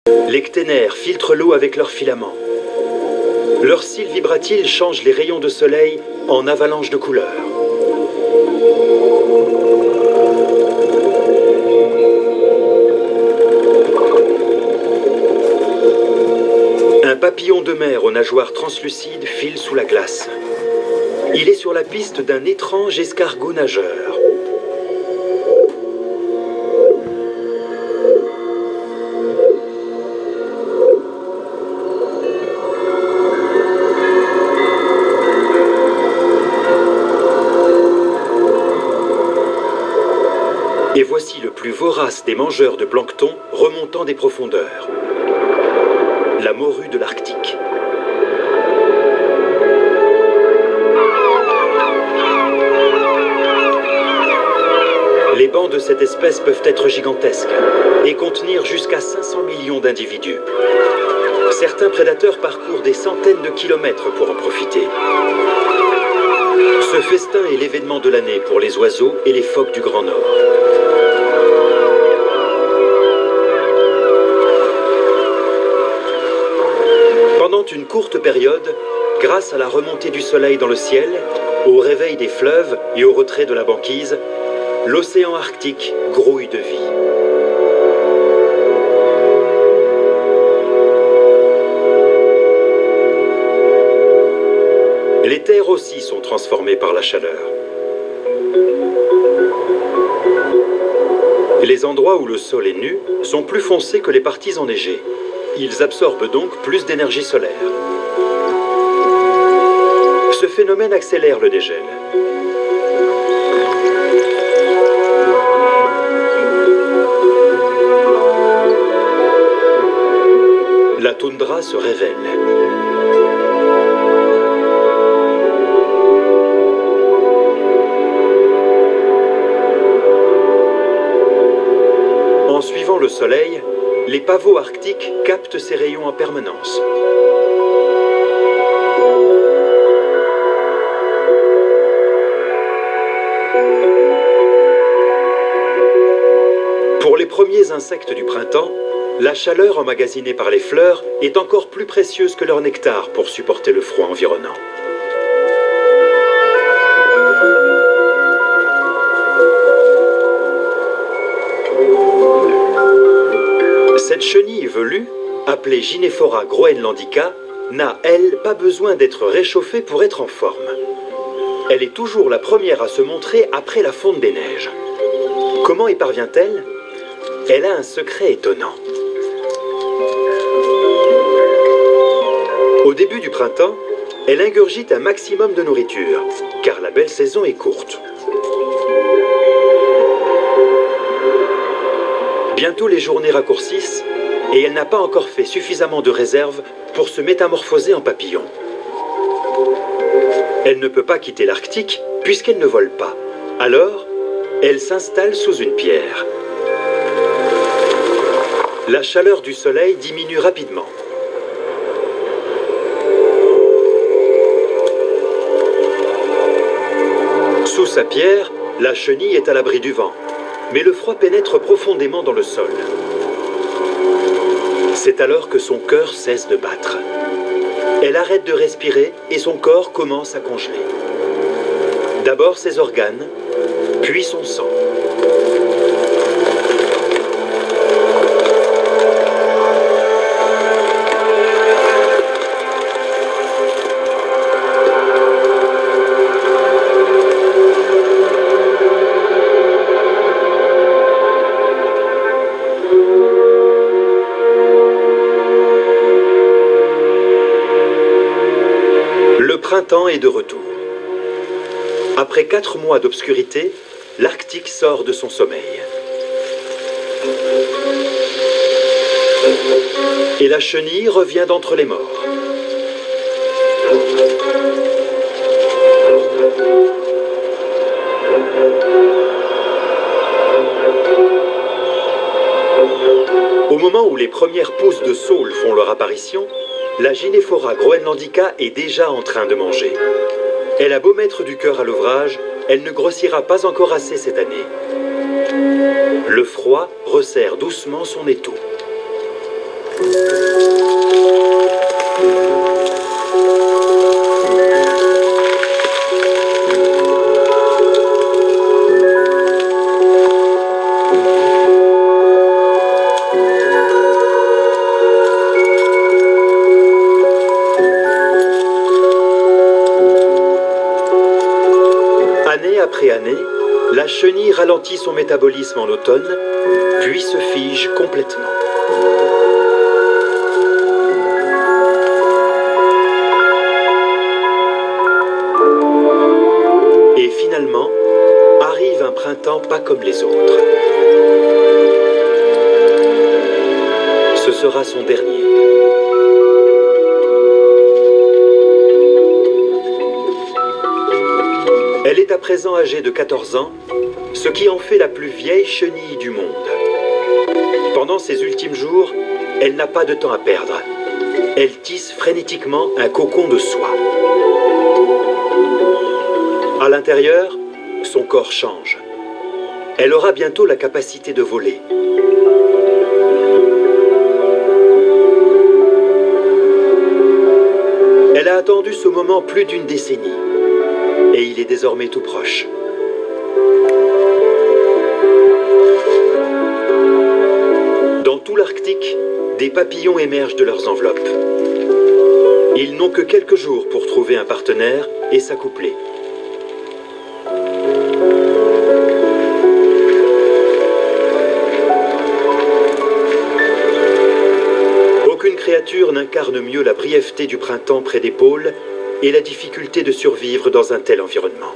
Les cténaires filtrent l'eau avec leurs filaments. Leur cils vibratiles change les rayons de soleil en avalanches de couleurs. Un papillon de mer aux nageoires translucides file sous la glace. Il est sur la piste d'un étrange escargot nageur. Et voici le plus vorace des mangeurs de plancton remontant des profondeurs. La morue de l'Arctique. Les bancs de cette espèce peuvent être gigantesques et contenir jusqu'à 500 millions d'individus. Certains prédateurs parcourent des centaines de kilomètres pour en profiter. Ce festin est l'événement de l'année pour les oiseaux et les phoques du Grand Nord. Pendant une courte période, grâce à la remontée du soleil dans le ciel, au réveil des fleuves et au retrait de la banquise, l'océan Arctique grouille de vie. Les terres aussi sont transformées par la chaleur. Les endroits où le sol est nu sont plus foncés que les parties enneigées. Ils absorbent donc plus d'énergie solaire. Ce phénomène accélère le dégel. La toundra se révèle. En suivant le soleil, les pavots arctiques captent ces rayons en permanence. Pour les premiers insectes du printemps, la chaleur emmagasinée par les fleurs est encore plus précieuse que leur nectar pour supporter le froid environnant. Cette chenille velue, appelée Gynephora groenlandica, n'a, elle, pas besoin d'être réchauffée pour être en forme. Elle est toujours la première à se montrer après la fonte des neiges. Comment y parvient-elle? Elle a un secret étonnant. Au début du printemps, elle ingurgite un maximum de nourriture, car la belle saison est courte. Bientôt les journées raccourcissent et elle n'a pas encore fait suffisamment de réserve pour se métamorphoser en papillon. Elle ne peut pas quitter l'Arctique puisqu'elle ne vole pas. Alors, elle s'installe sous une pierre. La chaleur du soleil diminue rapidement. Sous sa pierre, la chenille est à l'abri du vent. Mais le froid pénètre profondément dans le sol. C'est alors que son cœur cesse de battre. Elle arrête de respirer et son corps commence à congeler. D'abord ses organes, puis son sang. Le printemps est de retour. Après 4 mois d'obscurité, l'Arctique sort de son sommeil. Et la chenille revient d'entre les morts. Au moment où les premières pousses de saule font leur apparition, la Gynephora groenlandica est déjà en train de manger. Elle a beau mettre du cœur à l'ouvrage, elle ne grossira pas encore assez cette année. Le froid resserre doucement son étau. après année, la chenille ralentit son métabolisme en automne, puis se fige complètement. Et finalement, arrive un printemps pas comme les autres. Ce sera son dernier. Elle est à présent âgée de 14 ans, ce qui en fait la plus vieille chenille du monde. Pendant ses ultimes jours, elle n'a pas de temps à perdre. Elle tisse frénétiquement un cocon de soie. À l'intérieur, son corps change. Elle aura bientôt la capacité de voler. Elle a attendu ce moment plus d'une décennie. Et il est désormais tout proche. Dans tout l'Arctique, des papillons émergent de leurs enveloppes. Ils n'ont que quelques jours pour trouver un partenaire et s'accoupler. Aucune créature n'incarne mieux la brièveté du printemps près des pôles et la difficulté de survivre dans un tel environnement.